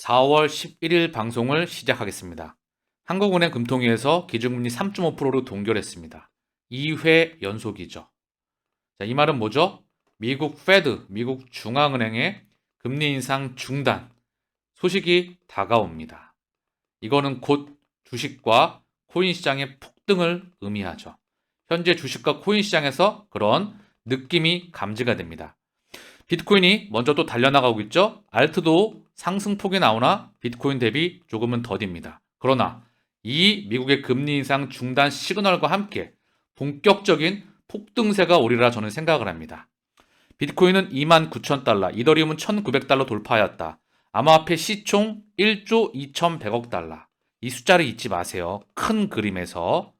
4월 11일 방송을 시작하겠습니다. 한국은행 금통위에서 기준금리 3.5%로 동결했습니다. 2회 연속이죠. 자, 이 말은 뭐죠? 미국 페드, 미국 중앙은행의 금리 인상 중단 소식이 다가옵니다. 이거는 곧 주식과 코인 시장의 폭등을 의미하죠. 현재 주식과 코인 시장에서 그런 느낌이 감지가 됩니다. 비트코인이 먼저 또 달려나가고 있죠. 알트도 상승폭이 나오나 비트코인 대비 조금은 더딥니다. 그러나 이 미국의 금리 인상 중단 시그널과 함께 본격적인 폭등세가 오리라 저는 생각을 합니다. 비트코인은 29,000달러, 이더리움은 1,900달러 돌파하였다. 암호화폐 시총 1조 2,100억 달러. 이 숫자를 잊지 마세요. 큰 그림에서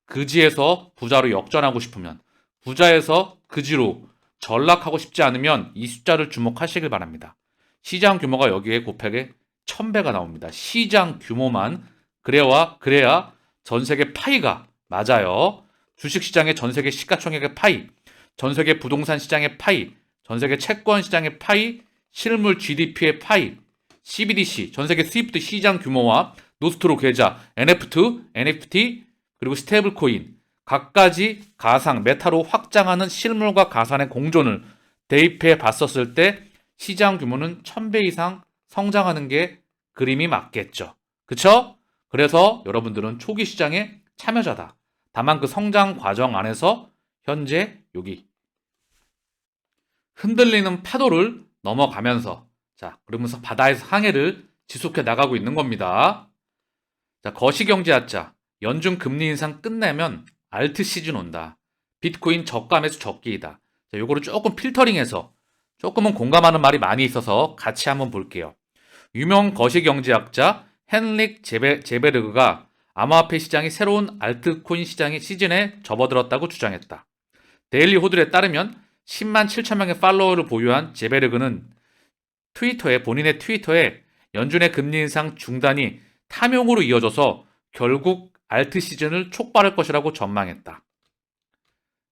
그지에서 부자로 역전하고 싶으면, 부자에서 그지로 전락하고 싶지 않으면 이 숫자를 주목하시길 바랍니다. 시장 규모가 여기에 곱하기 1000배가 나옵니다. 시장 규모만 그래야 전 세계 파이가 맞아요. 주식시장의 전 세계 시가총액의 파이, 전 세계 부동산 시장의 파이, 전 세계 채권 시장의 파이, 실물 GDP의 파이, CBDC, 전 세계 스위프트 시장 규모와 노스트로 계좌, NFT, 그리고 스테이블 코인, 각가지 가상, 메타로 확장하는 실물과 가상의 공존을 대입해 봤었을 때 시장 규모는 1000배 이상 성장하는 게 그림이 맞겠죠. 그쵸? 그래서 여러분들은 초기 시장의 참여자다. 다만 그 성장 과정 안에서 현재 여기 흔들리는 파도를 넘어가면서 그러면서 바다에서 항해를 지속해 나가고 있는 겁니다. 자, 거시경제학자 연준 금리 인상 끝내면 알트 시즌 온다. 비트코인 저가 매수 적기이다. 자, 요거를 조금 필터링해서 조금은 공감하는 말이 많이 있어서 같이 한번 볼게요. 유명 거시경제학자 헨릭 제베르그가 암호화폐 시장이 새로운 알트코인 시장의 시즌에 접어들었다고 주장했다. 데일리 호들에 따르면 10만 7천 명의 팔로워를 보유한 제베르그는 본인의 트위터에 연준의 금리 인상 중단이 탐욕으로 이어져서 결국 알트 시즌을 촉발할 것이라고 전망했다.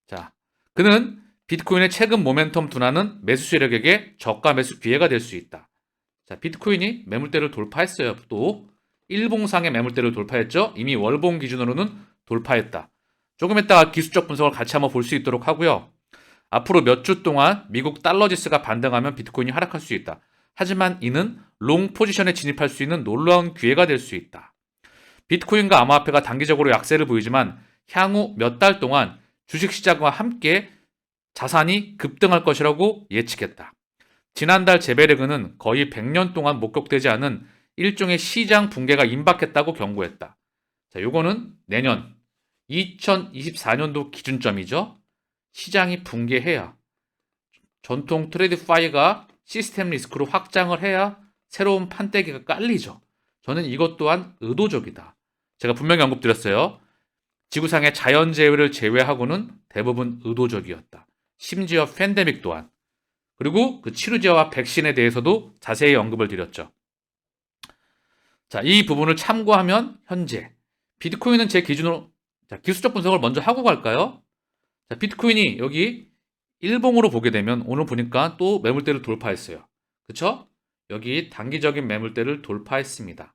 자, 그는 비트코인의 최근 모멘텀 둔화는 매수 세력에게 저가 매수 기회가 될 수 있다. 자, 비트코인이 매물대를 돌파했어요. 또 일봉상의 매물대를 돌파했죠. 이미 월봉 기준으로는 돌파했다. 조금 있다가 기술적 분석을 같이 한번 볼 수 있도록 하고요. 앞으로 몇 주 동안 미국 달러지수가 반등하면 비트코인이 하락할 수 있다. 하지만 이는 롱 포지션에 진입할 수 있는 놀라운 기회가 될 수 있다. 비트코인과 암호화폐가 단기적으로 약세를 보이지만 향후 몇 달 동안 주식시장과 함께 자산이 급등할 것이라고 예측했다. 지난달 제베르그는 거의 100년 동안 목격되지 않은 일종의 시장 붕괴가 임박했다고 경고했다. 자, 요거는 내년 2024년도 기준점이죠. 시장이 붕괴해야 전통 트레이드 파이가 시스템 리스크로 확장을 해야 새로운 판때기가 깔리죠. 저는 이것 또한 의도적이다. 제가 분명히 언급드렸어요. 지구상의 자연재해를 제외하고는 대부분 의도적이었다. 심지어 팬데믹 또한. 그리고 그 치료제와 백신에 대해서도 자세히 언급을 드렸죠. 자, 이 부분을 참고하면 현재 비트코인은 제 기준으로 기술적 분석을 먼저 하고 갈까요? 자, 비트코인이 여기 일봉으로 보게 되면 오늘 보니까 또 매물대를 돌파했어요. 그쵸? 여기 단기적인 매물대를 돌파했습니다.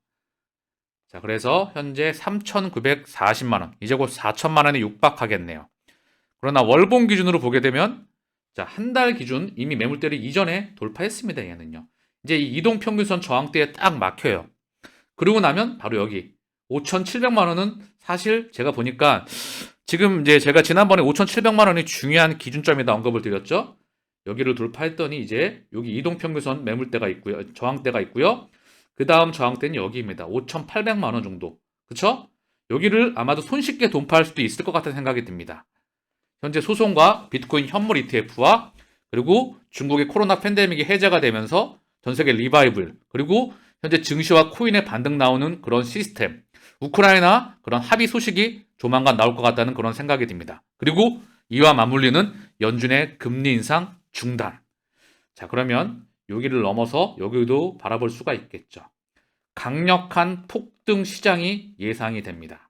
자, 그래서 현재 3,940만원, 이제 곧 4천만원에 육박하겠네요. 그러나 월봉 기준으로 보게 되면 자, 한 달 기준 이미 매물대를 이전에 돌파했습니다. 얘는요. 이제 이 이동평균선 저항대에 딱 막혀요. 그러고 나면 바로 여기 5,700만원은 사실 제가 보니까 지금 이제 제가 지난번에 5,700만원이 중요한 기준점이다 언급을 드렸죠. 여기를 돌파했더니 이제 여기 이동평균선 매물대가 있고요. 저항대가 있고요. 그 다음 저항대는 여기입니다. 5,800만원 정도. 그쵸? 여기를 아마도 손쉽게 돌파할 수도 있을 것 같다는 생각이 듭니다. 현재 소송과 비트코인 현물 ETF와 그리고 중국의 코로나 팬데믹이 해제가 되면서 전세계 리바이블 그리고 현재 증시와 코인의 반등 나오는 그런 시스템 우크라이나 그런 합의 소식이 조만간 나올 것 같다는 그런 생각이 듭니다. 그리고 이와 맞물리는 연준의 금리 인상 중단. 자, 그러면 여기를 넘어서 여기도 바라볼 수가 있겠죠. 강력한 폭등 시장이 예상이 됩니다.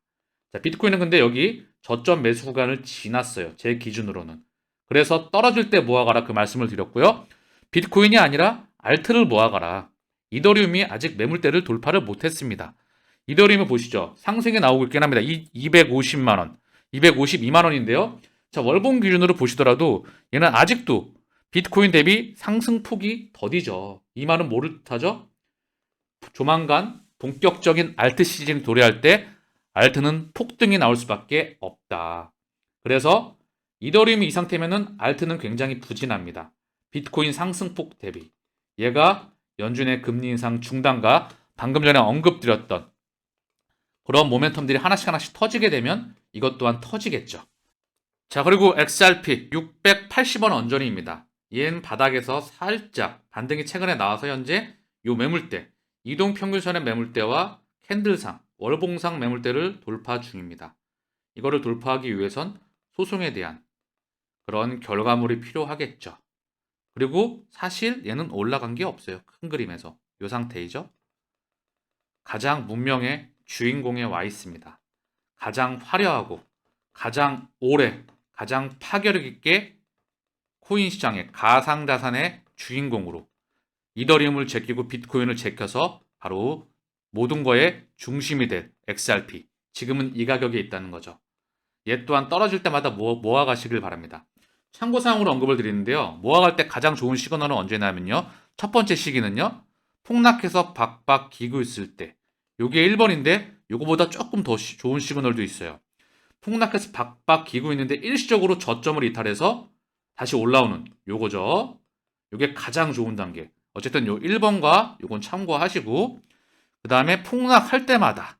자, 비트코인은 근데 여기 저점 매수 구간을 지났어요. 제 기준으로는. 그래서 떨어질 때 모아가라 그 말씀을 드렸고요. 비트코인이 아니라 알트를 모아가라. 이더리움이 아직 매물대를 돌파를 못했습니다. 이더리움을 보시죠. 상승이 나오고 있긴 합니다. 250만 원, 252만 원인데요. 자, 월봉 기준으로 보시더라도 얘는 아직도 비트코인 대비 상승폭이 더디죠. 이 말은 뭐를 뜻하죠? 조만간 본격적인 알트 시즌이 도래할 때 알트는 폭등이 나올 수밖에 없다. 그래서 이더리움이 이 상태면은 알트는 굉장히 부진합니다. 비트코인 상승폭 대비. 얘가 연준의 금리 인상 중단과 방금 전에 언급드렸던 그런 모멘텀들이 하나씩 터지게 되면 이것 또한 터지겠죠. 자, 그리고 XRP 680원 언저리입니다. 얘는 바닥에서 살짝 반등이 최근에 나와서 현재 요 매물대, 이동평균선의 매물대와 캔들상, 월봉상 매물대를 돌파 중입니다. 이거를 돌파하기 위해선 소송에 대한 그런 결과물이 필요하겠죠. 그리고 사실 얘는 올라간 게 없어요. 큰 그림에서. 요 상태이죠. 가장 문명의 주인공에 와 있습니다. 가장 화려하고 가장 오래 가장 파괴력 있게 코인 시장의 가상자산의 주인공으로 이더리움을 제끼고 비트코인을 제껴서 바로 모든 거의 중심이 될 XRP. 지금은 이 가격에 있다는 거죠. 얘 또한 떨어질 때마다 모아가시길 바랍니다. 참고사항으로 언급을 드리는데요. 모아갈 때 가장 좋은 시그널은 언제냐면요. 첫 번째 시기는요. 폭락해서 박박 기고 있을 때. 요게 1번인데 요거보다 조금 더 좋은 시그널도 있어요. 폭락해서 박박 기고 있는데 일시적으로 저점을 이탈해서 다시 올라오는 요거죠. 요게 가장 좋은 단계. 어쨌든 요 1번과 요건 참고하시고 그 다음에 폭락할 때마다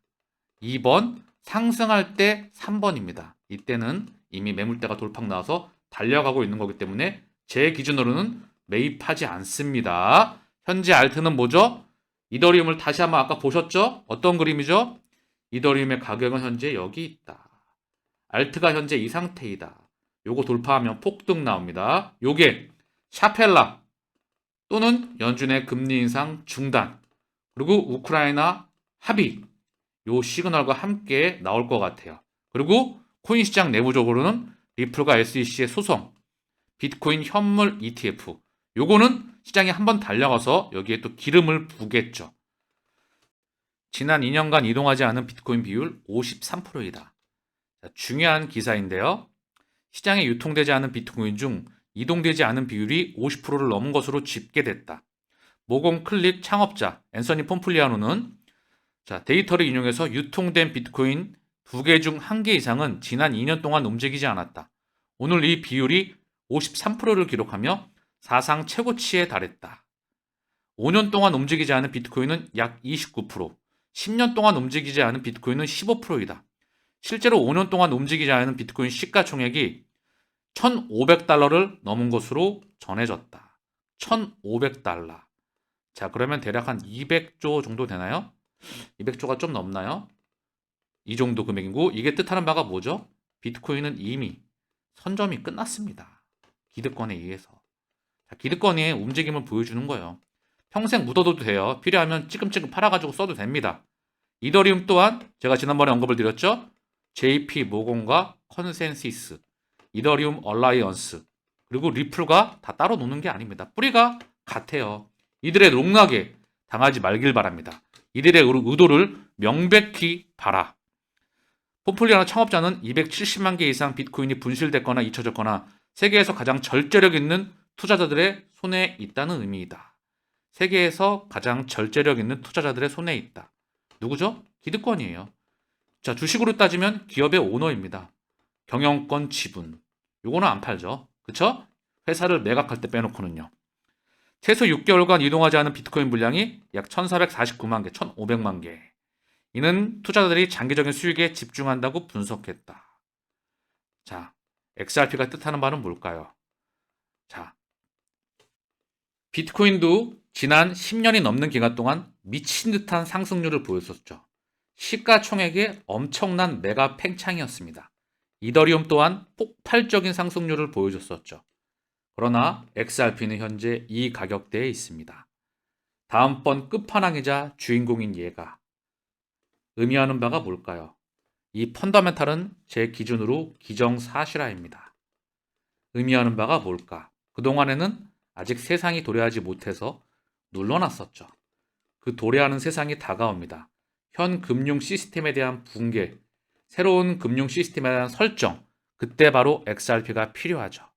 2번, 상승할 때 3번입니다. 이때는 이미 매물대가 돌팍 나와서 달려가고 있는 거기 때문에 제 기준으로는 매입하지 않습니다. 현재 알트는 뭐죠? 이더리움을 다시 한번 아까 보셨죠? 어떤 그림이죠? 이더리움의 가격은 현재 여기 있다. 알트가 현재 이 상태이다. 요거 돌파하면 폭등 나옵니다. 요게 샤펠라 또는 연준의 금리 인상 중단 그리고 우크라이나 합의 요 시그널과 함께 나올 것 같아요. 그리고 코인 시장 내부적으로는 리플과 SEC의 소송, 비트코인 현물 ETF 요거는 시장에 한번 달려가서 여기에 또 기름을 부겠죠. 지난 2년간 이동하지 않은 비트코인 비율 53%이다. 중요한 기사인데요. 시장에 유통되지 않은 비트코인 중 이동되지 않은 비율이 50%를 넘은 것으로 집계됐다. 모공 클릭 창업자 앤서니 폼플리아노는 데이터를 인용해서 유통된 비트코인 2개 중 1개 이상은 지난 2년 동안 움직이지 않았다. 오늘 이 비율이 53%를 기록하며 사상 최고치에 달했다. 5년 동안 움직이지 않은 비트코인은 약 29%, 10년 동안 움직이지 않은 비트코인은 15%이다. 실제로 5년 동안 움직이지 않은 비트코인 시가총액이 1,500달러를 넘은 것으로 전해졌다. 1,500달러. 자, 그러면 대략 한 200조 정도 되나요? 200조가 좀 넘나요? 이 정도 금액이고 이게 뜻하는 바가 뭐죠? 비트코인은 이미 선점이 끝났습니다. 기득권에 의해서. 자, 기득권의 움직임을 보여주는 거예요. 평생 묻어둬도 돼요. 필요하면 찌끔찌끔 팔아가지고 써도 됩니다. 이더리움 또한 제가 지난번에 언급을 드렸죠? JP 모건과 컨센시스, 이더리움 얼라이언스, 그리고 리플과 다 따로 노는 게 아닙니다. 뿌리가 같아요. 이들의 농락에 당하지 말길 바랍니다. 이들의 의도를 명백히 봐라. 폼플리아노 창업자는 270만 개 이상 비트코인이 분실됐거나 잊혀졌거나 세계에서 가장 절제력 있는 투자자들의 손에 있다는 의미이다. 세계에서 가장 절제력 있는 투자자들의 손에 있다. 누구죠? 기득권이에요. 자, 주식으로 따지면 기업의 오너입니다. 경영권 지분. 요거는 안 팔죠. 그쵸? 회사를 매각할 때 빼놓고는요. 최소 6개월간 이동하지 않은 비트코인 물량이 약 1449만 개, 1500만 개. 이는 투자자들이 장기적인 수익에 집중한다고 분석했다. 자, XRP가 뜻하는 바는 뭘까요? 자, 비트코인도 지난 10년이 넘는 기간 동안 미친 듯한 상승률을 보였었죠. 시가총액의 엄청난 메가 팽창이었습니다. 이더리움 또한 폭발적인 상승률을 보여줬었죠. 그러나 XRP는 현재 이 가격대에 있습니다. 다음번 끝판왕이자 주인공인 얘가 의미하는 바가 뭘까요? 이 펀더멘탈은 제 기준으로 기정사실화입니다. 의미하는 바가 뭘까? 그동안에는 아직 세상이 도래하지 못해서 눌러놨었죠. 그 도래하는 세상이 다가옵니다. 현 금융 시스템에 대한 붕괴, 새로운 금융 시스템에 대한 설정, 그때 바로 XRP가 필요하죠.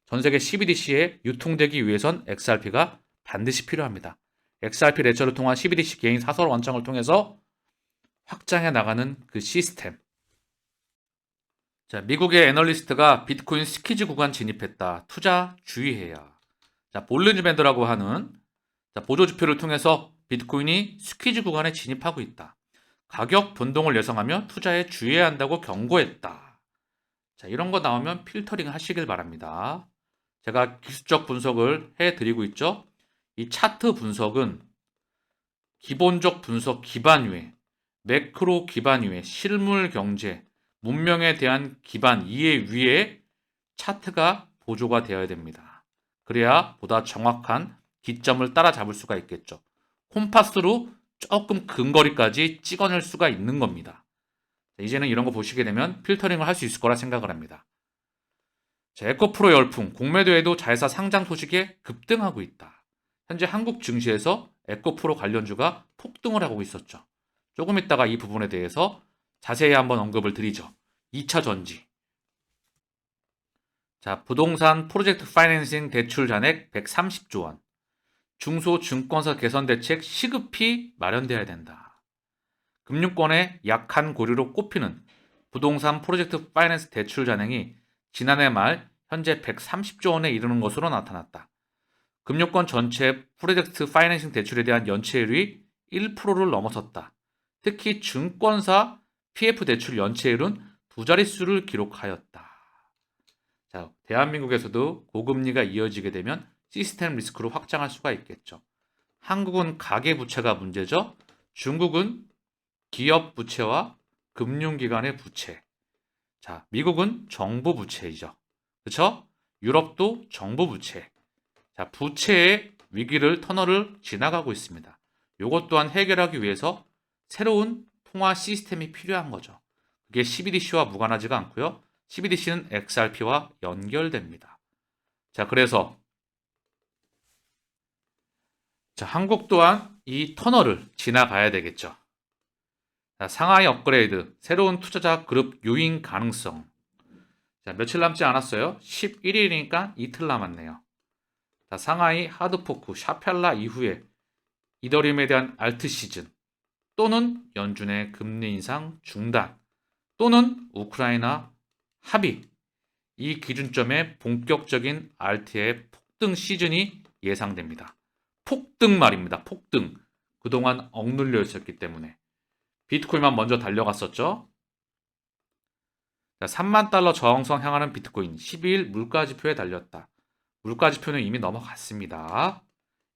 전 세계 CBDC에 유통되기 위해선 XRP가 반드시 필요합니다. XRP 레저를 통한 CBDC 개인 사설 원장을 통해서 확장해 나가는 그 시스템. 자, 미국의 애널리스트가 비트코인 스키즈 구간 진입했다. 투자 주의해야. 자, 볼린저 밴드라고 하는 보조 지표를 통해서 비트코인이 스퀴즈 구간에 진입하고 있다. 가격 변동을 예상하며 투자에 주의해야 한다고 경고했다. 자, 이런 거 나오면 필터링 하시길 바랍니다. 제가 기술적 분석을 해드리고 있죠. 이 차트 분석은 기본적 분석 기반 위에, 매크로 기반 위에, 실물 경제, 문명에 대한 기반 이해 위에 차트가 보조가 되어야 됩니다. 그래야 보다 정확한 기점을 따라잡을 수가 있겠죠. 콤파스로 조금 근거리까지 찍어낼 수가 있는 겁니다. 이제는 이런 거 보시게 되면 필터링을 할 수 있을 거라 생각을 합니다. 자, 에코프로 열풍, 공매도에도 자회사 상장 소식에 급등하고 있다. 현재 한국 증시에서 에코프로 관련주가 폭등을 하고 있었죠. 조금 있다가 이 부분에 대해서 자세히 한번 언급을 드리죠. 2차 전지. 자, 부동산 프로젝트 파이낸싱 대출 잔액 130조 원. 중소증권사 개선 대책 시급히 마련돼야 된다. 금융권의 약한 고리로 꼽히는 부동산 프로젝트 파이낸스 대출 잔액이 지난해 말 현재 130조 원에 이르는 것으로 나타났다. 금융권 전체 프로젝트 파이낸싱 대출에 대한 연체율이 1%를 넘어섰다. 특히 증권사 PF 대출 연체율은 두 자릿수를 기록하였다. 자, 대한민국에서도 고금리가 이어지게 되면 시스템 리스크로 확장할 수가 있겠죠. 한국은 가계부채가 문제죠. 중국은 기업 부채와 금융기관의 부채. 자, 미국은 정부 부채이죠. 그렇죠? 유럽도 정부 부채. 자, 부채의 위기를 터널을 지나가고 있습니다. 이것 또한 해결하기 위해서 새로운 통화 시스템이 필요한 거죠. 그게 CBDC와 무관하지가 않고요. CBDC는 XRP와 연결됩니다. 자, 그래서 한국 또한 이 터널을 지나가야 되겠죠. 자, 상하이 업그레이드, 새로운 투자자 그룹 유인 가능성. 자, 며칠 남지 않았어요. 11일이니까 이틀 남았네요. 자, 상하이 하드포크, 샤펠라 이후에 이더리움에 대한 알트 시즌, 또는 연준의 금리 인상 중단, 또는 우크라이나 합의, 이 기준점에 본격적인 알트의 폭등 시즌이 예상됩니다. 폭등 말입니다. 폭등. 그동안 억눌려 있었기 때문에. 비트코인만 먼저 달려갔었죠. 자, 3만 달러 저항선 향하는 비트코인 12일 물가지표에 달렸다. 물가지표는 이미 넘어갔습니다.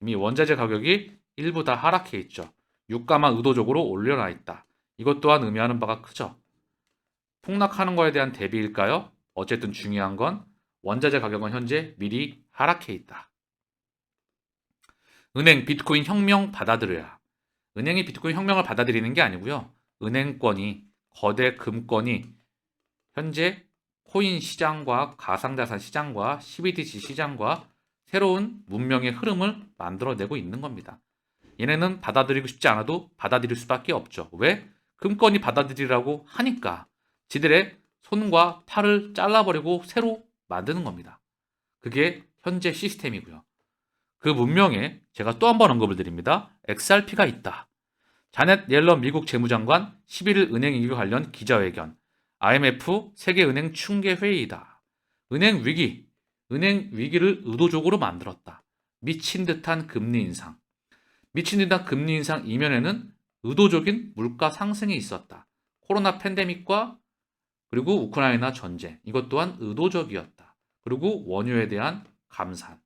이미 원자재 가격이 일부 다 하락해 있죠. 유가만 의도적으로 올려놔 있다. 이것 또한 의미하는 바가 크죠. 폭락하는 거에 대한 대비일까요? 어쨌든 중요한 건 원자재 가격은 현재 미리 하락해 있다. 은행 비트코인 혁명 받아들여야. 은행이 비트코인 혁명을 받아들이는 게 아니고요. 은행권이, 거대 금권이 현재 코인 시장과 가상자산 시장과 CBDC 시장과 새로운 문명의 흐름을 만들어내고 있는 겁니다. 얘네는 받아들이고 싶지 않아도 받아들일 수밖에 없죠. 왜? 금권이 받아들이라고 하니까 지들의 손과 팔을 잘라버리고 새로 만드는 겁니다. 그게 현재 시스템이고요. 그 문명에 제가 또 한 번 언급을 드립니다. XRP가 있다. 자넷 옐런 미국 재무장관 11일 은행위기 관련 기자회견. IMF 세계은행 충계회의다. 은행 위기를 의도적으로 만들었다. 미친 듯한 금리 인상. 미친 듯한 금리 인상 이면에는 의도적인 물가 상승이 있었다. 코로나 팬데믹과 그리고 우크라이나 전쟁. 이것 또한 의도적이었다. 그리고 원유에 대한 감산.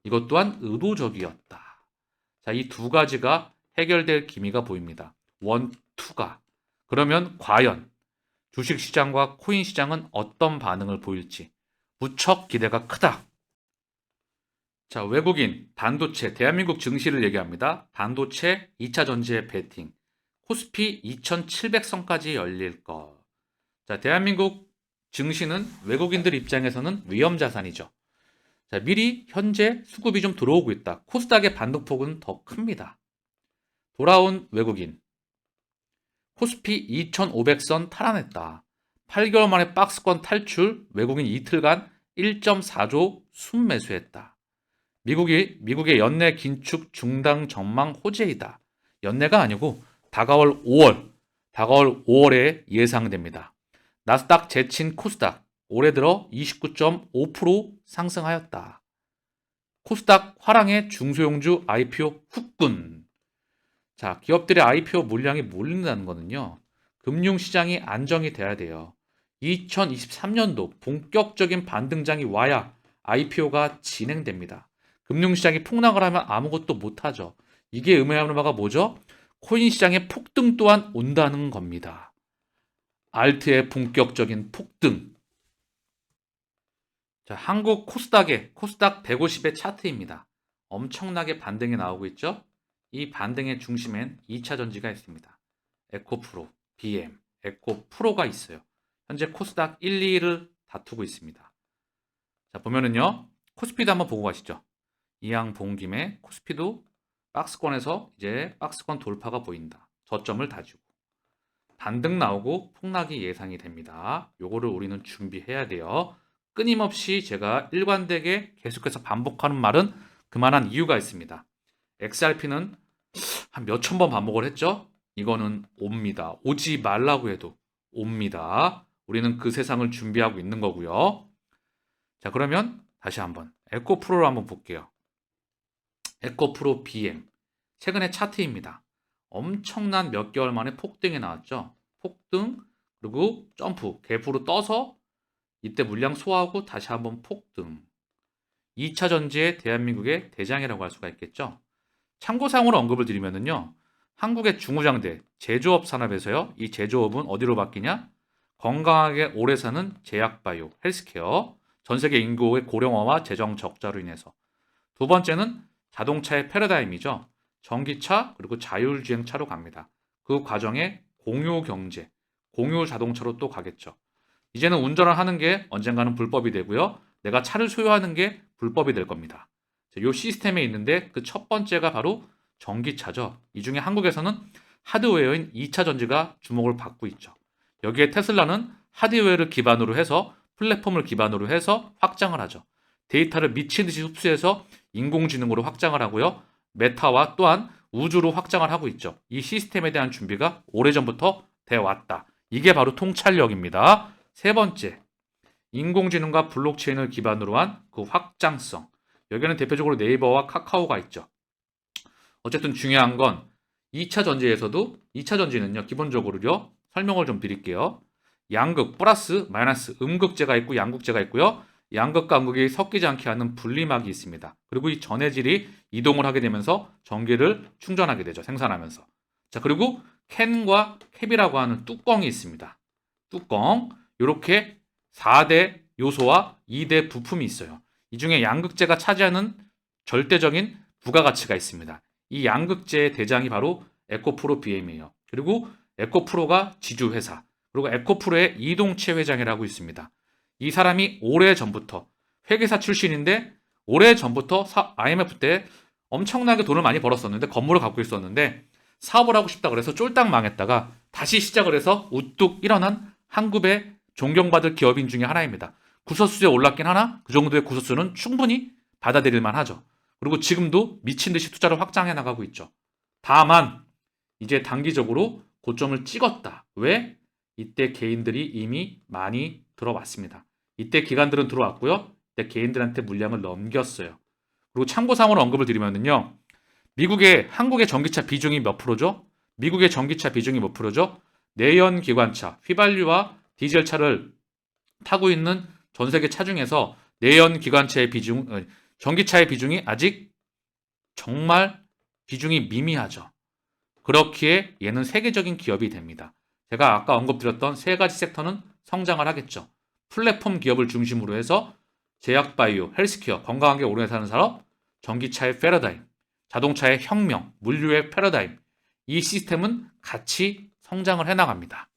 이것 또한 의도적이었다. 자, 이 두 가지가 해결될 기미가 보입니다. 원, 투가. 그러면 과연 주식시장과 코인시장은 어떤 반응을 보일지 무척 기대가 크다. 자, 외국인, 반도체, 대한민국 증시를 얘기합니다. 반도체 2차 전지의 베팅. 코스피 2700선까지 열릴 것. 자, 대한민국 증시는 외국인들 입장에서는 위험자산이죠. 자, 미리 현재 수급이 좀 들어오고 있다. 코스닥의 반등폭은 더 큽니다. 돌아온 외국인. 코스피 2500선 탈환했다. 8개월 만에 박스권 탈출, 외국인 이틀간 1.4조 순매수했다. 미국의 연내 긴축 중단 전망 호재이다. 연내가 아니고 다가올 5월에 예상됩니다. 나스닥 제친 코스닥 올해 들어 29.5% 상승하였다. 코스닥 화랑의 중소형주 IPO 후끈. 자, 기업들의 IPO 물량이 몰린다는 거는요, 금융시장이 안정이 돼야 돼요. 2023년도 본격적인 반등장이 와야 IPO가 진행됩니다. 금융시장이 폭락을 하면 아무것도 못하죠. 이게 의미하는 바가 뭐죠? 코인 시장의 폭등 또한 온다는 겁니다. 알트의 본격적인 폭등. 자, 한국 코스닥의 코스닥 150의 차트입니다. 엄청나게 반등이 나오고 있죠? 이 반등의 중심엔 2차 전지가 있습니다. 에코프로, BM, 에코프로가 있어요. 현재 코스닥 1, 2위를 다투고 있습니다. 자, 보면은요, 코스피도 한번 보고 가시죠. 이왕 본 김에 코스피도 박스권에서 이제 박스권 돌파가 보인다. 저점을 다지고 반등 나오고 폭락이 예상이 됩니다. 요거를 우리는 준비해야 돼요. 끊임없이 제가 일관되게 계속해서 반복하는 말은 그만한 이유가 있습니다. XRP는 한 몇천 번 반복을 했죠? 이거는 옵니다. 오지 말라고 해도 옵니다. 우리는 그 세상을 준비하고 있는 거고요. 자, 그러면 다시 한번 에코프로를 한번 볼게요. 에코프로 BM. 최근의 차트입니다. 엄청난 몇 개월 만에 폭등이 나왔죠. 폭등, 그리고 점프, 갭으로 떠서 이때 물량 소화하고 다시 한번 폭등. 2차 전지의 대한민국의 대장이라고 할 수가 있겠죠. 참고사항으로 언급을 드리면은요, 한국의 중후장대 제조업 산업에서요, 이 제조업은 어디로 바뀌냐? 건강하게 오래 사는 제약바이오, 헬스케어, 전 세계 인구의 고령화와 재정 적자로 인해서. 두 번째는 자동차의 패러다임이죠. 전기차 그리고 자율주행차로 갑니다. 그 과정에 공유 경제, 공유 자동차로 또 가겠죠. 이제는 운전을 하는 게 언젠가는 불법이 되고요. 내가 차를 소유하는 게 불법이 될 겁니다. 이 시스템에 있는데 그 첫 번째가 바로 전기차죠. 이 중에 한국에서는 하드웨어인 2차 전지가 주목을 받고 있죠. 여기에 테슬라는 하드웨어를 기반으로 해서 플랫폼을 기반으로 해서 확장을 하죠. 데이터를 미친 듯이 흡수해서 인공지능으로 확장을 하고요. 메타와 또한 우주로 확장을 하고 있죠. 이 시스템에 대한 준비가 오래전부터 돼 왔다. 이게 바로 통찰력입니다. 세 번째, 인공지능과 블록체인을 기반으로 한 그 확장성. 여기는 대표적으로 네이버와 카카오가 있죠. 어쨌든 중요한 건 2차 전지에서도 2차 전지는요, 기본적으로요, 설명을 좀 드릴게요. 양극, 플러스, 마이너스, 음극재가 있고 양극재가 있고요. 양극과 음극이 섞이지 않게 하는 분리막이 있습니다. 그리고 이 전해질이 이동을 하게 되면서 전기를 충전하게 되죠. 생산하면서. 자, 그리고 캔과 캡이라고 하는 뚜껑이 있습니다. 뚜껑. 이렇게 4대 요소와 2대 부품이 있어요. 이 중에 양극재가 차지하는 절대적인 부가가치가 있습니다. 이 양극재의 대장이 바로 에코프로 BM이에요. 그리고 에코프로가 지주회사, 그리고 에코프로의 이동채 회장이라고 있습니다. 이 사람이 오래전부터 회계사 출신인데 오래전부터 IMF 때 엄청나게 돈을 많이 벌었었는데 건물을 갖고 있었는데 사업을 하고 싶다 그래서 쫄딱 망했다가 다시 시작을 해서 우뚝 일어난 한국의 존경받을 기업인 중에 하나입니다. 구설수에 올랐긴 하나 그 정도의 구설수는 충분히 받아들일만 하죠. 그리고 지금도 미친 듯이 투자를 확장해 나가고 있죠. 다만 이제 단기적으로 고점을 찍었다. 왜? 이때 개인들이 이미 많이 들어왔습니다. 이때 기관들은 들어왔고요. 이때 개인들한테 물량을 넘겼어요. 그리고 참고사항으로 언급을 드리면요. 한국의 전기차 비중이 몇 프로죠? 미국의 전기차 비중이 몇 프로죠? 내연 기관차, 휘발유와 디젤차를 타고 있는 전 세계 차 중에서 내연 기관차의 비중, 전기차의 비중이 아직 정말 비중이 미미하죠. 그렇기에 얘는 세계적인 기업이 됩니다. 제가 아까 언급드렸던 세 가지 섹터는 성장을 하겠죠. 플랫폼 기업을 중심으로 해서 제약바이오, 헬스케어, 건강하게 오래 사는 산업, 전기차의 패러다임, 자동차의 혁명, 물류의 패러다임. 이 시스템은 같이 성장을 해나갑니다.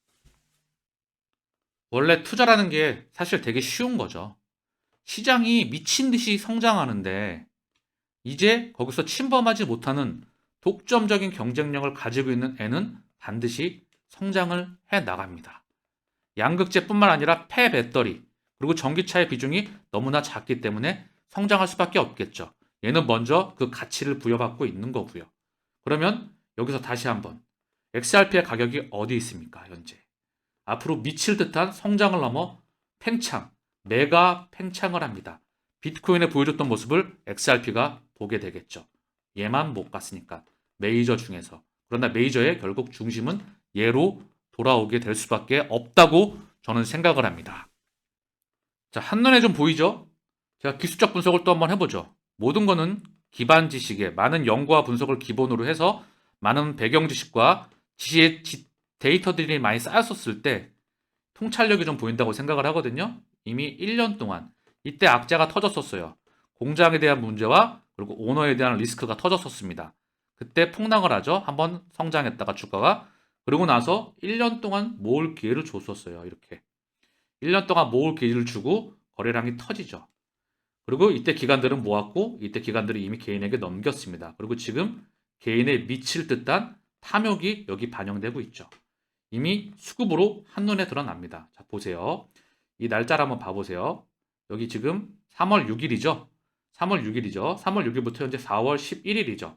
원래 투자라는 게 사실 되게 쉬운 거죠. 시장이 미친 듯이 성장하는데 이제 거기서 침범하지 못하는 독점적인 경쟁력을 가지고 있는 애는 반드시 성장을 해 나갑니다. 양극재뿐만 아니라 폐배터리 그리고 전기차의 비중이 너무나 작기 때문에 성장할 수밖에 없겠죠. 얘는 먼저 그 가치를 부여받고 있는 거고요. 그러면 여기서 다시 한번 XRP의 가격이 어디 있습니까? 현재 앞으로 미칠 듯한 성장을 넘어 팽창, 메가 팽창을 합니다. 비트코인에 보여줬던 모습을 XRP가 보게 되겠죠. 얘만 못 갔으니까 메이저 중에서. 그러나 메이저의 결국 중심은 얘로 돌아오게 될 수밖에 없다고 저는 생각을 합니다. 자, 한눈에 좀 보이죠? 제가 기술적 분석을 또 한번 해보죠. 모든 거는 기반 지식에 많은 연구와 분석을 기본으로 해서 많은 배경 지식과 데이터들이 많이 쌓였었을 때 통찰력이 좀 보인다고 생각을 하거든요. 이미 1년 동안 이때 악재가 터졌었어요. 공장에 대한 문제와 그리고 오너에 대한 리스크가 터졌었습니다. 그때 폭락을 하죠. 한번 성장했다가 주가가. 그리고 나서 1년 동안 모을 기회를 줬었어요. 이렇게. 1년 동안 모을 기회를 주고 거래량이 터지죠. 그리고 이때 기관들은 모았고 이때 기관들이 이미 개인에게 넘겼습니다. 그리고 지금 개인에 미칠 듯한 탐욕이 여기 반영되고 있죠. 이미 수급으로 한눈에 드러납니다. 자, 보세요. 이 날짜를 한번 봐보세요. 여기 지금 3월 6일이죠. 3월 6일이죠. 3월 6일부터 현재 4월 11일이죠.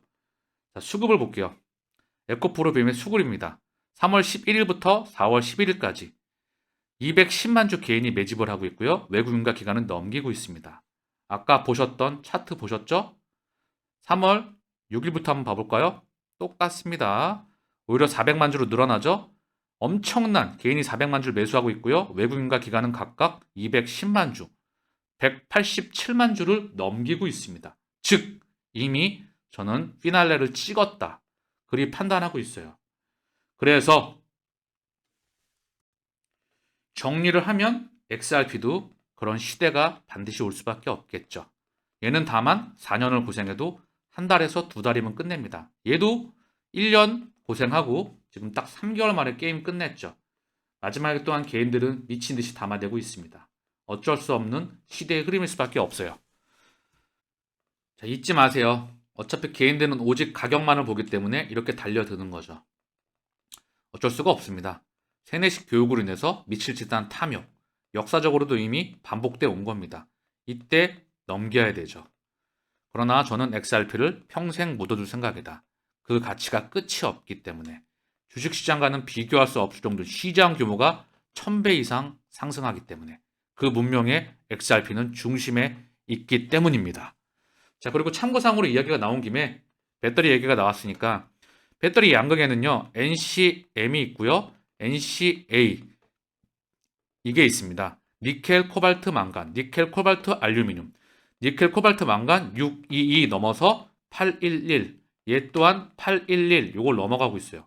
자, 수급을 볼게요. 에코프로 빔의 수급입니다. 3월 11일부터 4월 11일까지 210만 주 개인이 매집을 하고 있고요. 외국인과 기관은 넘기고 있습니다. 아까 보셨던 차트 보셨죠? 3월 6일부터 한번 봐볼까요? 똑같습니다. 오히려 400만 주로 늘어나죠? 엄청난 개인이 400만 주를 매수하고 있고요. 외국인과 기관은 각각 210만 주, 187만 주를 넘기고 있습니다. 즉 이미 저는 피날레를 찍었다. 그리 판단하고 있어요. 그래서 정리를 하면 XRP도 그런 시대가 반드시 올 수밖에 없겠죠. 얘는 다만 4년을 고생해도 한 달에서 두 달이면 끝냅니다. 얘도 1년 고생하고 지금 딱 3개월 만에 게임 끝냈죠. 마지막에 또한 개인들은 미친 듯이 담아대고 있습니다. 어쩔 수 없는 시대의 흐름일 수밖에 없어요. 자, 잊지 마세요. 어차피 개인들은 오직 가격만을 보기 때문에 이렇게 달려드는 거죠. 어쩔 수가 없습니다. 세뇌식 교육으로 인해서 미칠 듯한 탐욕, 역사적으로도 이미 반복돼 온 겁니다. 이때 넘겨야 되죠. 그러나 저는 XRP를 평생 묻어둘 생각이다. 그 가치가 끝이 없기 때문에 주식시장과는 비교할 수 없을 정도 시장 규모가 1000배 이상 상승하기 때문에 그 문명의 XRP는 중심에 있기 때문입니다. 자, 그리고 참고상으로 이야기가 나온 김에 배터리 얘기가 나왔으니까 배터리 양극에는요 NCM이 있고요 NCA 이게 있습니다. 니켈, 코발트, 망간, 니켈, 코발트, 알루미늄, 니켈, 코발트, 망간 622 넘어서 811 얘 또한 811 요걸 넘어가고 있어요.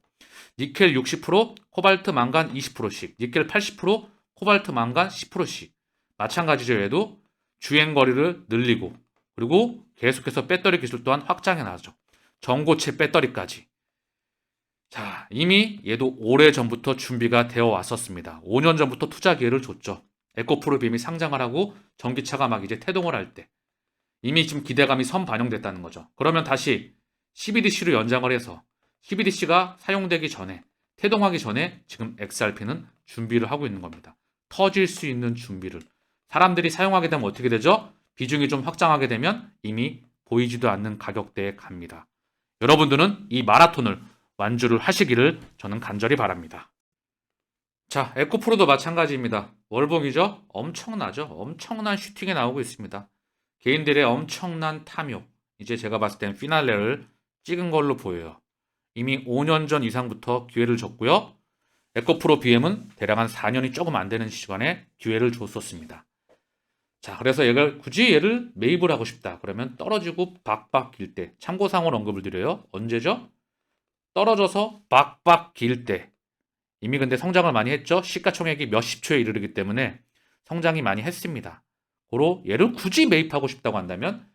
니켈 60%, 코발트, 망간 20%씩, 니켈 80%, 코발트, 망간 10%씩. 마찬가지죠. 얘도 주행거리를 늘리고 그리고 계속해서 배터리 기술 또한 확장해 나가죠. 전고체 배터리까지. 자, 이미 얘도 오래전부터 준비가 되어 왔었습니다. 5년 전부터 투자 기회를 줬죠. 에코프로빔이 상장을 하고 전기차가 막 이제 태동을 할 때. 이미 지금 기대감이 선반영됐다는 거죠. 그러면 다시 CBDC로 연장을 해서 CBDC가 사용되기 전에 태동하기 전에 지금 XRP는 준비를 하고 있는 겁니다. 터질 수 있는 준비를. 사람들이 사용하게 되면 어떻게 되죠? 비중이 좀 확장하게 되면 이미 보이지도 않는 가격대에 갑니다. 여러분들은 이 마라톤을 완주를 하시기를 저는 간절히 바랍니다. 자, 에코프로도 마찬가지입니다. 월봉이죠? 엄청나죠? 엄청난 슈팅에 나오고 있습니다. 개인들의 엄청난 탐욕. 이제 제가 봤을 땐 피날레를 찍은 걸로 보여요. 이미 5년 전 이상부터 기회를 줬고요. 에코프로 BM은 대략 한 4년이 조금 안 되는 시간에 기회를 줬었습니다. 자, 그래서 굳이 얘를 매입을 하고 싶다. 그러면 떨어지고 박박 길 때. 참고상으로 언급을 드려요. 언제죠? 떨어져서 박박 길 때. 이미 근데 성장을 많이 했죠. 시가총액이 몇십 초에 이르기 때문에 성장이 많이 했습니다. 고로 얘를 굳이 매입하고 싶다고 한다면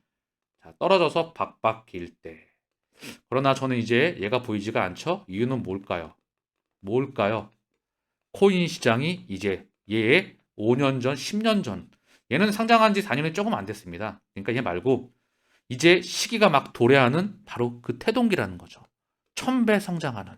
자, 떨어져서 박박 길 때. 그러나 저는 이제 얘가 보이지가 않죠. 이유는 뭘까요? 코인 시장이 이제 얘의 5년 전, 10년 전 얘는 상장한 지 4년이 조금 안 됐습니다. 그러니까 얘 말고 이제 시기가 막 도래하는 바로 그 태동기라는 거죠. 1000배 성장하는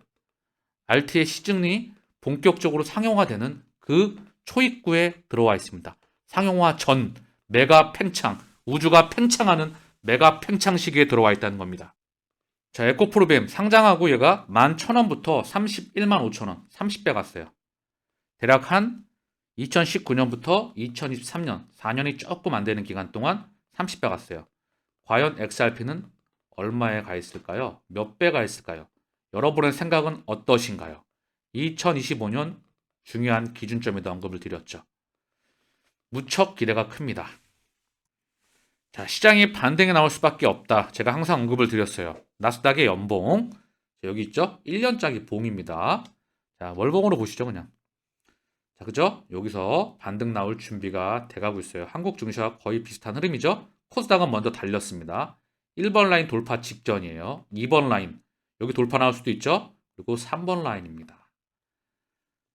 알트의 시중이 본격적으로 상용화되는 그 초입구에 들어와 있습니다. 상용화 전 메가 팽창, 우주가 팽창하는 메가 팽창 시기에 들어와 있다는 겁니다. 자, 에코프로뱀 상장하고 얘가 11,000원부터 31만 5천원, 30배 갔어요. 대략 한 2019년부터 2023년, 4년이 조금 안 되는 기간 동안 30배 갔어요. 과연 XRP는 얼마에 가 있을까요? 몇 배가 있을까요? 여러분의 생각은 어떠신가요? 2025년 중요한 기준점에도 언급을 드렸죠. 무척 기대가 큽니다. 자, 시장이 반등에 나올 수밖에 없다. 제가 항상 언급을 드렸어요. 나스닥의 연봉. 여기 있죠? 1년짜리 봉입니다. 자, 월봉으로 보시죠, 그냥. 자, 그죠? 여기서 반등 나올 준비가 돼가고 있어요. 한국 증시와 거의 비슷한 흐름이죠? 코스닥은 먼저 달렸습니다. 1번 라인 돌파 직전이에요. 2번 라인. 여기 돌파 나올 수도 있죠? 그리고 3번 라인입니다.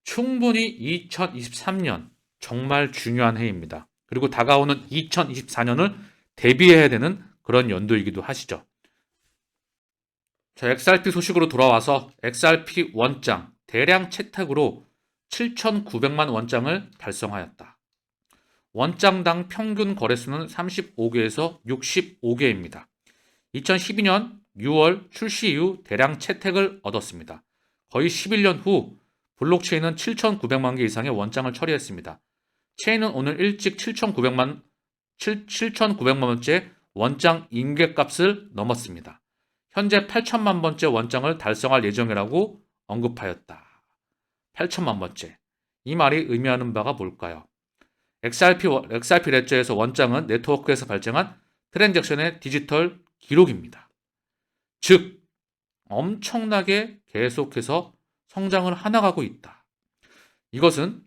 충분히 2023년 정말 중요한 해입니다. 그리고 다가오는 2024년을 대비해야 되는 그런 연도이기도 하시죠. 자, XRP 소식으로 돌아와서 XRP 원장 대량 채택으로 7,900만 원장을 달성하였다. 원장당 평균 거래수는 35개에서 65개입니다. 2012년 6월 출시 이후 대량 채택을 얻었습니다. 거의 11년 후 블록체인은 7,900만 개 이상의 원장을 처리했습니다. 체인은 오늘 일찍 7,900만 원째 원장 인계값을 넘었습니다. 현재 8천만 번째 원장을 달성할 예정이라고 언급하였다. 8천만 번째. 이 말이 의미하는 바가 뭘까요? XRP 레저에서 원장은 네트워크에서 발생한 트랜잭션의 디지털 기록입니다. 즉, 엄청나게 계속해서 성장을 해나가고 있다. 이것은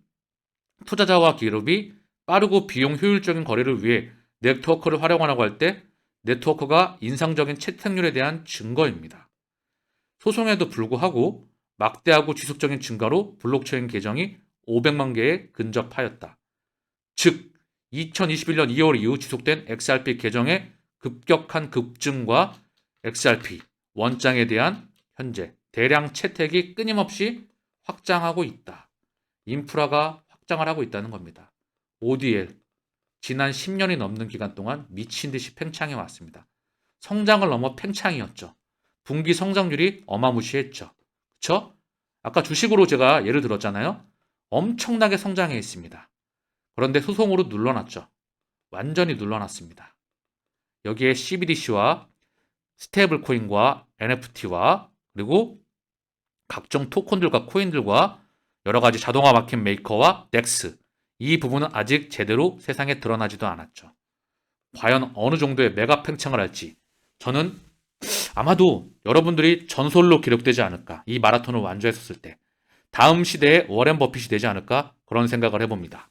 투자자와 기업이 빠르고 비용 효율적인 거래를 위해 네트워크를 활용하라고 할 때 네트워크가 인상적인 채택률에 대한 증거입니다. 소송에도 불구하고 막대하고 지속적인 증가로 블록체인 계정이 500만 개에 근접하였다. 즉, 2021년 2월 이후 지속된 XRP 계정의 급격한 급증과 XRP 원장에 대한 현재 대량 채택이 끊임없이 확장하고 있다. 인프라가 확장을 하고 있다는 겁니다. ODL, 지난 10년이 넘는 기간 동안 미친 듯이 팽창해 왔습니다. 성장을 넘어 팽창이었죠. 분기 성장률이 어마무시했죠. 그쵸? 아까 주식으로 제가 예를 들었잖아요. 엄청나게 성장해 있습니다. 그런데 소송으로 눌러놨죠. 완전히 눌러놨습니다. 여기에 CBDC와 스테이블 코인과 NFT와 그리고 각종 토큰들과 코인들과 여러 가지 자동화 마켓 메이커와 덱스, 이 부분은 아직 제대로 세상에 드러나지도 않았죠. 과연 어느 정도의 메가 팽창을 할지 저는 아마도 여러분들이 전설로 기록되지 않을까, 이 마라톤을 완주했었을 때 다음 시대의 워렌 버핏이 되지 않을까, 그런 생각을 해봅니다.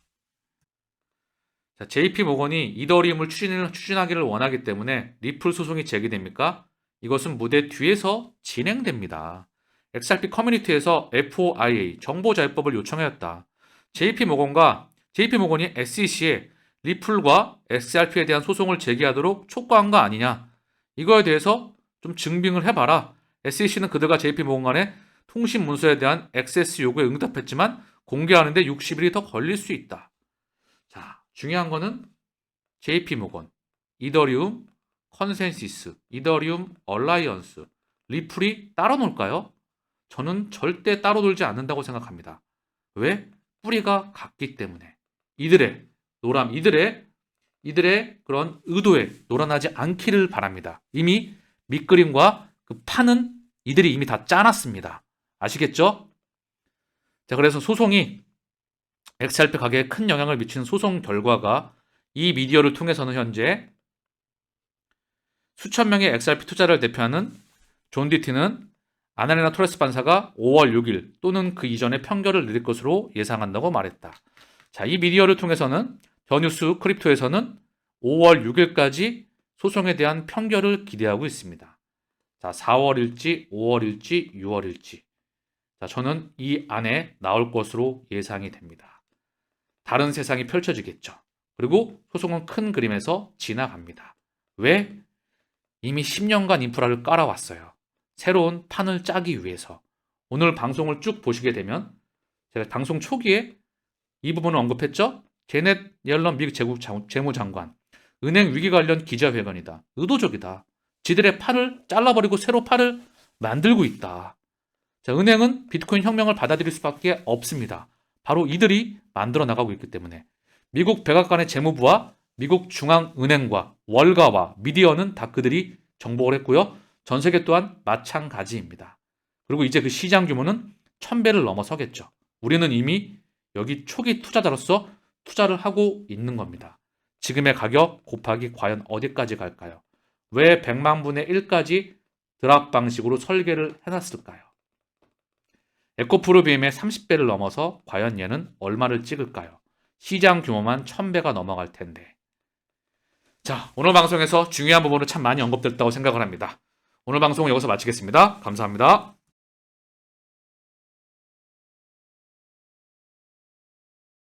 자, JP 모건이 이더리움을 추진하기를 원하기 때문에 리플 소송이 제기됩니까? 이것은 무대 뒤에서 진행됩니다. XRP 커뮤니티에서 FOIA 정보자유법을 요청하였다. JP 모건이 SEC에 리플과 XRP에 대한 소송을 제기하도록 촉구한 거 아니냐? 이거에 대해서 좀 증빙을 해봐라. SEC는 그들과 JP모건 간의 통신 문서에 대한 액세스 요구에 응답했지만 공개하는데 60일이 더 걸릴 수 있다. 자, 중요한 거는 JP모건, 이더리움 컨센시스, 이더리움 얼라이언스, 리플이 따로 놀까요? 저는 절대 따로 놀지 않는다고 생각합니다. 왜? 뿌리가 같기 때문에. 이들의 그런 의도에 놀아나지 않기를 바랍니다. 이미 밑그림과 그 판은 이들이 이미 다 짜놨습니다. 아시겠죠? 자, 그래서 소송이 XRP 가격에 큰 영향을 미치는 소송 결과가 이 미디어를 통해서는 현재 수천 명의 XRP 투자를 대표하는 존 디티는 아나레나 토레스 판사가 5월 6일 또는 그 이전에 판결을 내릴 것으로 예상한다고 말했다. 자, 이 미디어를 통해서는 더뉴스 크립토에서는 5월 6일까지 소송에 대한 판결을 기대하고 있습니다. 자, 4월일지, 5월일지, 6월일지. 자, 저는 이 안에 나올 것으로 예상이 됩니다. 다른 세상이 펼쳐지겠죠. 그리고 소송은 큰 그림에서 지나갑니다. 왜? 이미 10년간 인프라를 깔아왔어요. 새로운 판을 짜기 위해서. 오늘 방송을 쭉 보시게 되면 제가 방송 초기에 이 부분을 언급했죠. 제넷 옐런 미국 재무장관. 은행 위기 관련 기자회견이다. 의도적이다. 지들의 팔을 잘라버리고 새로 팔을 만들고 있다. 자, 은행은 비트코인 혁명을 받아들일 수밖에 없습니다. 바로 이들이 만들어 나가고 있기 때문에. 미국 백악관의 재무부와 미국 중앙은행과 월가와 미디어는 다 그들이 정복을 했고요. 전 세계 또한 마찬가지입니다. 그리고 이제 그 시장 규모는 1000배를 넘어서겠죠. 우리는 이미 여기 초기 투자자로서 투자를 하고 있는 겁니다. 지금의 가격 곱하기 과연 어디까지 갈까요? 왜 100만 분의 1까지 드랍 방식으로 설계를 해놨을까요? 에코프로비엠의 30배를 넘어서 과연 얘는 얼마를 찍을까요? 시장 규모만 1000배가 넘어갈 텐데. 자, 오늘 방송에서 중요한 부분을 참 많이 언급됐다고 생각을 합니다. 오늘 방송은 여기서 마치겠습니다. 감사합니다.